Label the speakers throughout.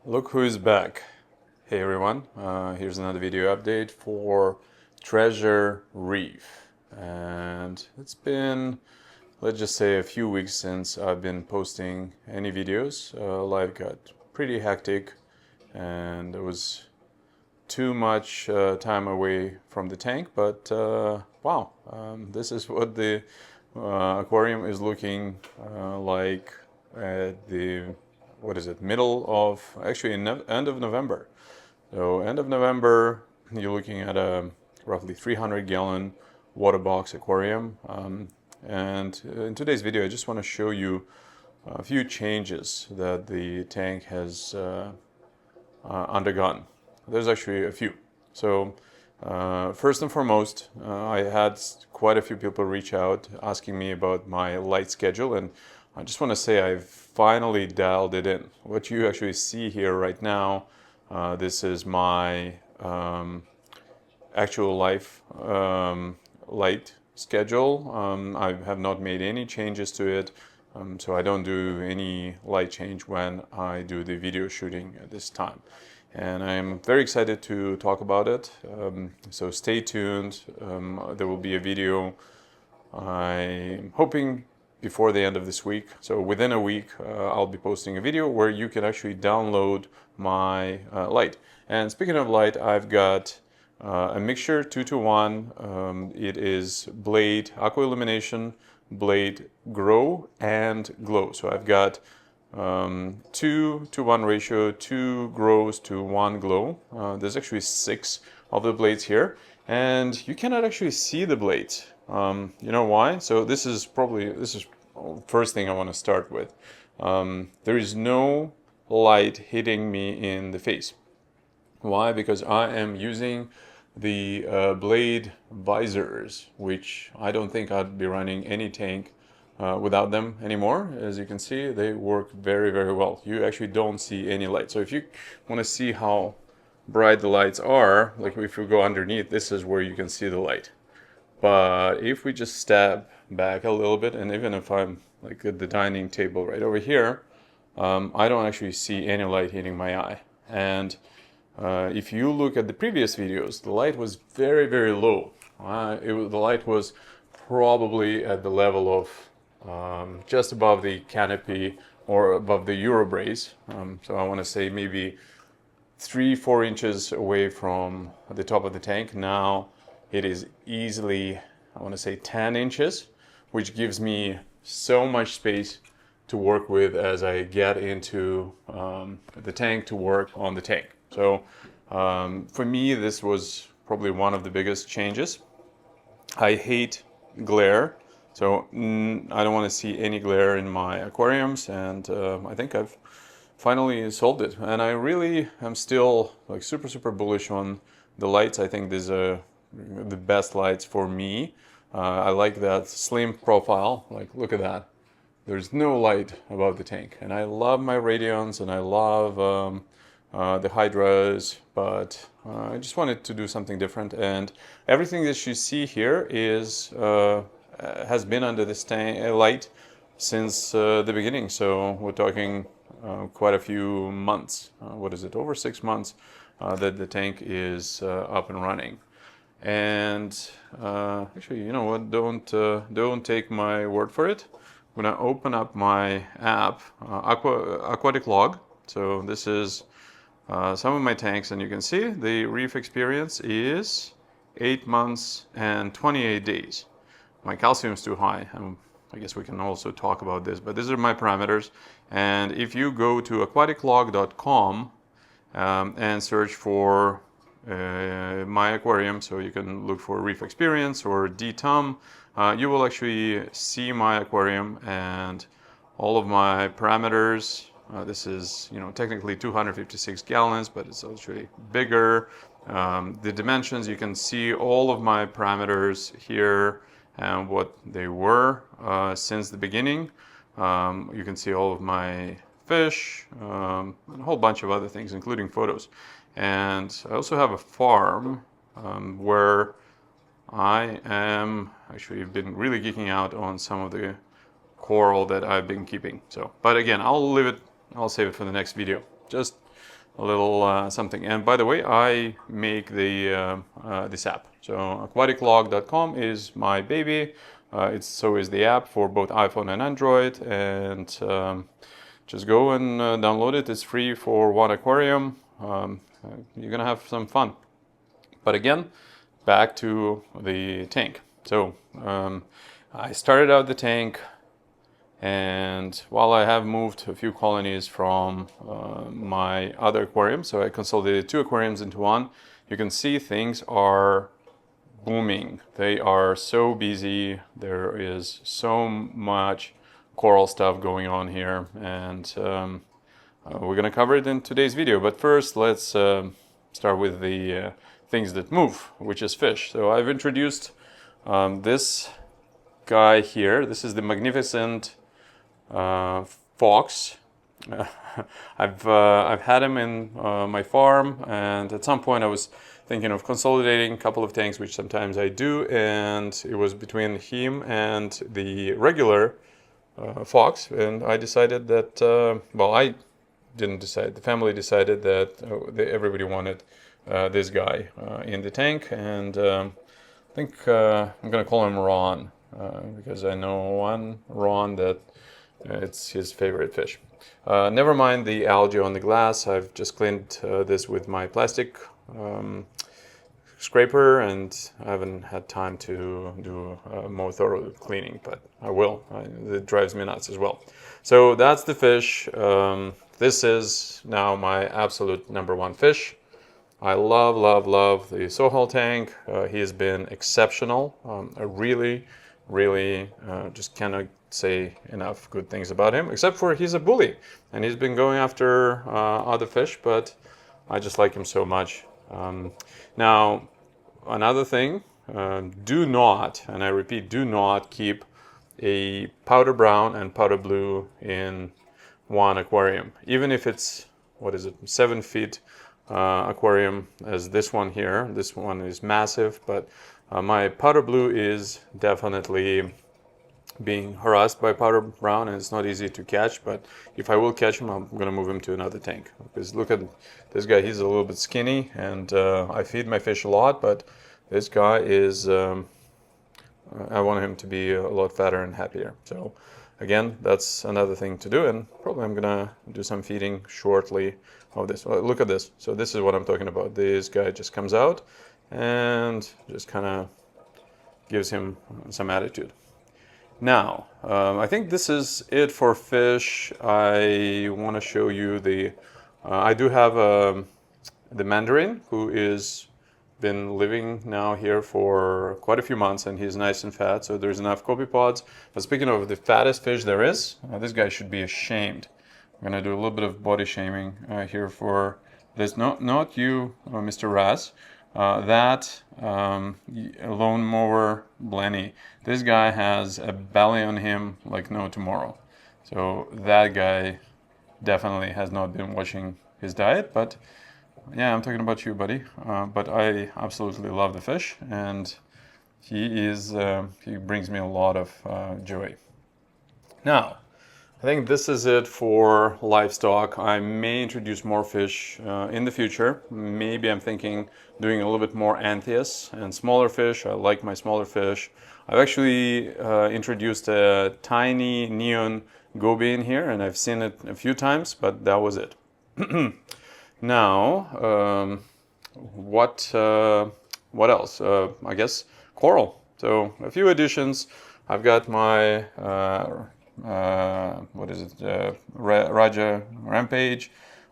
Speaker 1: Look who's back. Hey everyone, here's another video update for Treasure Reef. And it's been, let's just say, a few weeks since I've been posting any videos. Life got pretty hectic and there was too much time away from the tank, but wow, this is what the aquarium is looking like at the middle of, actually end of November. So end of November, you're looking at a roughly 300-gallon water box aquarium. And in today's video, I just want to show you a few changes that the tank has undergone. There's actually a few. So first and foremost, I had quite a few people reach out asking me about my light schedule, and I just want to say I've finally dialed it in. What you actually see here right now, this is my actual life light schedule. I have not made any changes to it, so I don't do any light change when I do the video shooting at this time. And I'm very excited to talk about it, so stay tuned. There will be a video, I'm hoping, before the end of this week. So within a week, I'll be posting a video where you can actually download my light. And speaking of light, I've got a mixture 2-to-1. It is Blade Aqua Illumination, Blade Grow, and Glow. So I've got 2-to-1 ratio, 2 grows to 1 glow. There's actually 6 of the blades here, and you cannot actually see the blades. You know why? So this is first thing I want to start with. There is no light hitting me in the face. Why? Because I am using the Blade Visors, which I don't think I'd be running any tank without them anymore. As you can see, they work very, very well. You actually don't see any light. So if you want to see how bright the lights are, like if you go underneath, this is where you can see the light. But if we just step back a little bit, and even if I'm like at the dining table right over here, I don't actually see any light hitting my eye. And if you look at the previous videos, the light was very, very low. The light was probably at the level of just above the canopy or above the Eurobrace. So I want to say maybe 3-4 inches away from the top of the tank. Now it is easily, I want to say, 10 inches, which gives me so much space to work with as I get into the tank to work on the tank. So for me, this was probably one of the biggest changes. I hate glare, so I don't want to see any glare in my aquariums, and I think I've finally solved it. And I really am still like super bullish on the lights. I think these are the best lights for me. I like that slim profile. Like, look at that. There's no light above the tank, and I love my Radions and I love the Hydras, but I just wanted to do something different. And everything that you see here is has been under this tank light since the beginning. So we're talking quite a few months. What is it? Over 6 months that the tank is up and running. And actually, you know what? Don't take my word for it. I'm gonna open up my app, Aqua Aquatic Log. So this is some of my tanks, and you can see the Reef experience is 8 months and 28 days. My calcium is too high. I guess we can also talk about this, but these are my parameters. And if you go to aquaticlog.com and search for my aquarium, so you can look for Reef experience or DTUM, you will actually see my aquarium and all of my parameters. This is, technically 256 gallons, but it's actually bigger. The dimensions, you can see all of my parameters here and what they were since the beginning. You can see all of my fish, and a whole bunch of other things, including photos. And I also have a farm where I am actually been really geeking out on some of the coral that I've been keeping. So, but again, I'll save it for the next video. Just little something. And by the way, I make the this app. So aquaticlog.com is my baby. So is the app for both iPhone and Android. And just go and download it. It's free for one aquarium. You're gonna have some fun. But again, back to the tank. So I started out the tank, and while I have moved a few colonies from my other aquarium, so I consolidated 2 aquariums into one, you can see things are booming. They are so busy. There is so much coral stuff going on here, and we're gonna cover it in today's video. But first, let's start with the things that move, which is fish. So I've introduced this guy here. This is the magnificent fox. I've had him in my farm, and at some point I was thinking of consolidating a couple of tanks, which sometimes I do, and it was between him and the regular fox, and I decided that well, I didn't decide, the family decided that everybody wanted this guy in the tank, and I think I'm gonna call him Ron, because I know one Ron that it's his favorite fish. Never mind the algae on the glass. I've just cleaned this with my plastic scraper, and I haven't had time to do more thorough cleaning, but I will. It drives me nuts as well. So that's the fish. This is now my absolute #1 fish. I love, love, love the Sohal tank. He has been exceptional. I really just cannot say enough good things about him, except for he's a bully, and he's been going after other fish, but I just like him so much. Now, another thing, do not, and I repeat, do not keep a powder brown and powder blue in one aquarium, even if it's, what is it, 7 feet aquarium as this one here. This one is massive, but my powder blue is definitely being harassed by powder brown, and it's not easy to catch. But if I will catch him, I'm going to move him to another tank, because look at this guy. He's a little bit skinny, and I feed my fish a lot, but this guy is I want him to be a lot fatter and happier. So again, that's another thing to do, and probably I'm gonna do some feeding shortly of this. Well, look at this. So this is what I'm talking about. This guy just comes out and just kind of gives him some attitude. Now, I think this is it for fish. I want to show you the, I do have the Mandarin, who is been living now here for quite a few months, and he's nice and fat, so there's enough copepods. But speaking of the fattest fish there is, this guy should be ashamed. I'm gonna do a little bit of body shaming here for this. Not you, Mr. Raz. That lawnmower Blenny. This guy has a belly on him like no tomorrow. So that guy definitely has not been watching his diet, but yeah, I'm talking about you, buddy. But I absolutely love the fish, and he brings me a lot of joy. Now, I think this is it for livestock. I may introduce more fish in the future. Maybe I'm thinking doing a little bit more anthias and smaller fish. I like my smaller fish. I've actually introduced a tiny neon goby in here, and I've seen it a few times, but that was it. Now, what else? I guess coral. So a few additions. I've got my what is it? Raja Rampage.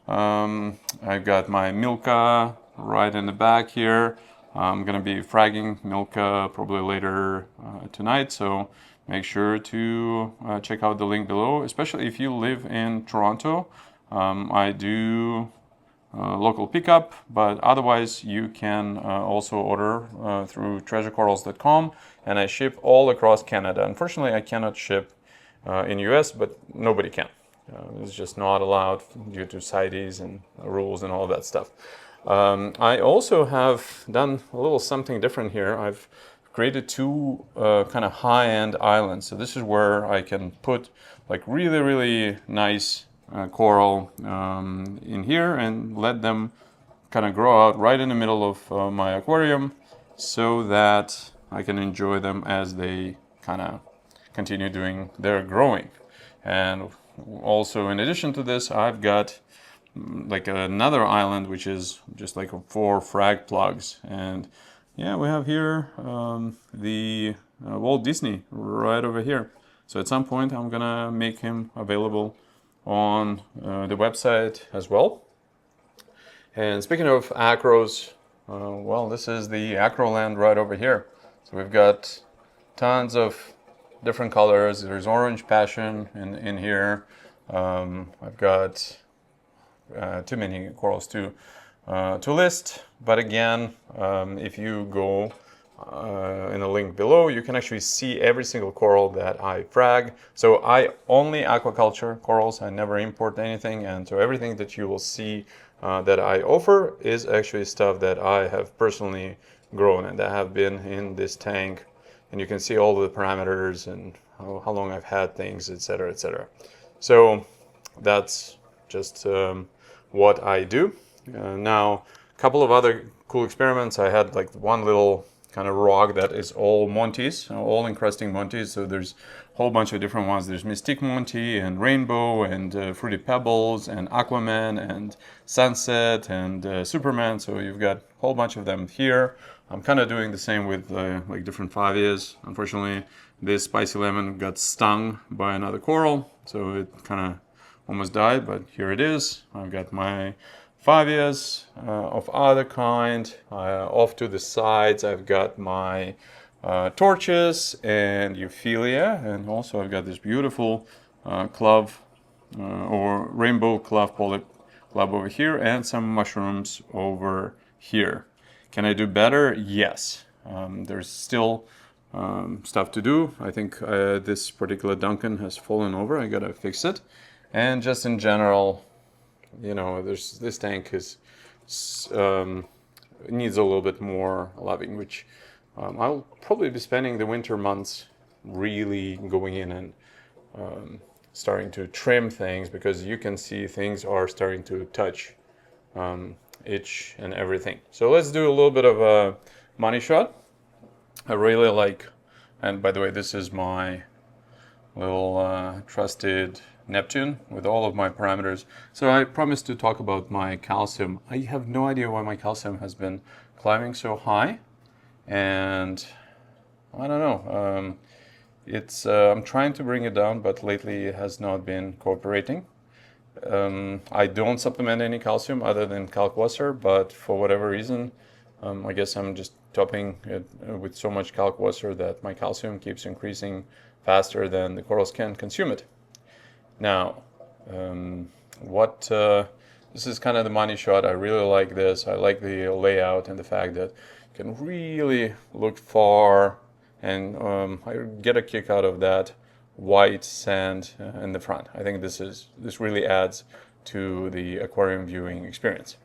Speaker 1: I've got my Milka right in the back here. I'm gonna be fragging Milka probably later tonight, so make sure to check out the link below, especially if you live in Toronto. I do local pickup, but otherwise you can also order through treasurecorals.com, and I ship all across Canada. Unfortunately, I cannot ship in US, but nobody can. It's just not allowed due to CITES and rules and all that stuff. I also have done a little something different here. I've created 2 kind of high-end islands. So this is where I can put like really nice coral in here and let them kind of grow out right in the middle of my aquarium so that I can enjoy them as they kind of continue doing their growing. And also, in addition to this, I've got like another island which is just like 4 frag plugs. And yeah, we have here the Walt Disney right over here. So at some point I'm gonna make him available on the website as well. And speaking of acros, well, this is the acro land right over here. So we've got tons of different colors. There's orange passion in here. I've got too many corals to list, but again, if you go in the link below, you can actually see every single coral that I frag. So I only aquaculture corals, I never import anything, and so everything that you will see that I offer is actually stuff that I have personally grown and that have been in this tank, and you can see all the parameters and how long I've had things, etc., etc. So that's just what I do. Now, a couple of other cool experiments. I had like one little kind of rock that is all Montes, all encrusting Montes. So there's a whole bunch of different ones. There's Mystique Monty and Rainbow and Fruity Pebbles and Aquaman and Sunset and Superman. So you've got a whole bunch of them here. I'm kind of doing the same with like different favias. Unfortunately, this spicy lemon got stung by another coral, so it kind of almost died, but here it is. I've got my favias of other kind. Off to the sides, I've got my torches and Euphilia, and also I've got this beautiful club or rainbow club polyp club over here, and some mushrooms over here. Can I do better? Yes. There's still stuff to do. I think this particular Duncan has fallen over. I gotta fix it. And just in general, you know, this tank is needs a little bit more loving, which I'll probably be spending the winter months really going in and starting to trim things, because you can see things are starting to touch itch and everything. So let's do a little bit of a money shot. I really like, and by the way, this is my little trusted Neptune with all of my parameters. So I promised to talk about my calcium. I have no idea why my calcium has been climbing so high, and I don't know. It's I'm trying to bring it down, but lately it has not been cooperating. I don't supplement any calcium other than kalkwasser, but for whatever reason, I guess I'm just topping it with so much kalkwasser that my calcium keeps increasing faster than the corals can consume it. Now, this is kind of the money shot. I really like this. I like the layout and the fact that you can really look far, and I get a kick out of that white sand in the front. I think this really adds to the aquarium viewing experience.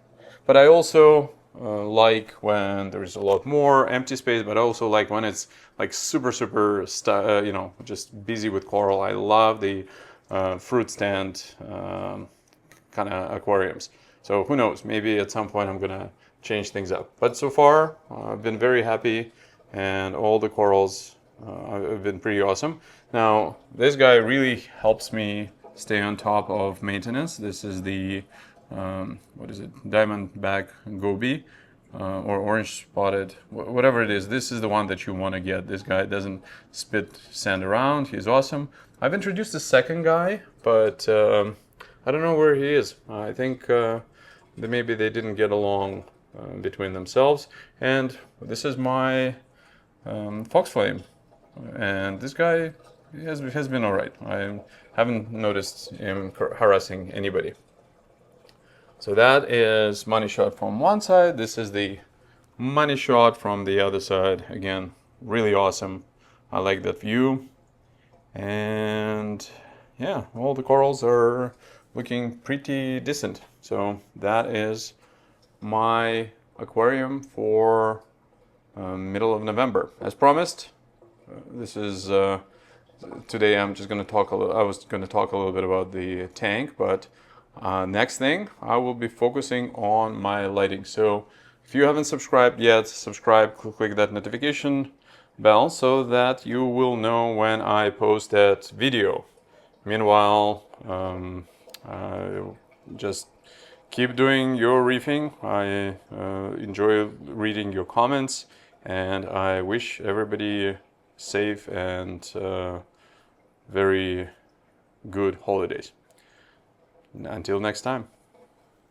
Speaker 1: But I also like when there's a lot more empty space, but I also like when it's like super you know, just busy with coral. I love the fruit stand kind of aquariums. So who knows, maybe at some point I'm gonna change things up. But so far I've been very happy, and all the corals have been pretty awesome. Now this guy really helps me stay on top of maintenance. This is the what is it, diamondback goby or orange spotted, whatever it is. This is the one that you want to get. This guy doesn't spit sand around. He's awesome. I've introduced a second guy, but I don't know where he is. I think that maybe they didn't get along between themselves. And this is my fox flame, and this guy has been all right. I haven't noticed him harassing anybody. So that is money shot from one side. This is the money shot from the other side. Again, really awesome. I like that view. And yeah, all the corals are looking pretty decent. So that is my aquarium for middle of November. As promised, this is today I'm just going to talk a little. I was going to talk a little bit about the tank, but next thing I will be focusing on my lighting. So if you haven't subscribed yet, subscribe. Click that notification bell so that you will know when I post that video. Meanwhile, just keep doing your reefing. I enjoy reading your comments, and I wish everybody safe and very good holidays. Until next time.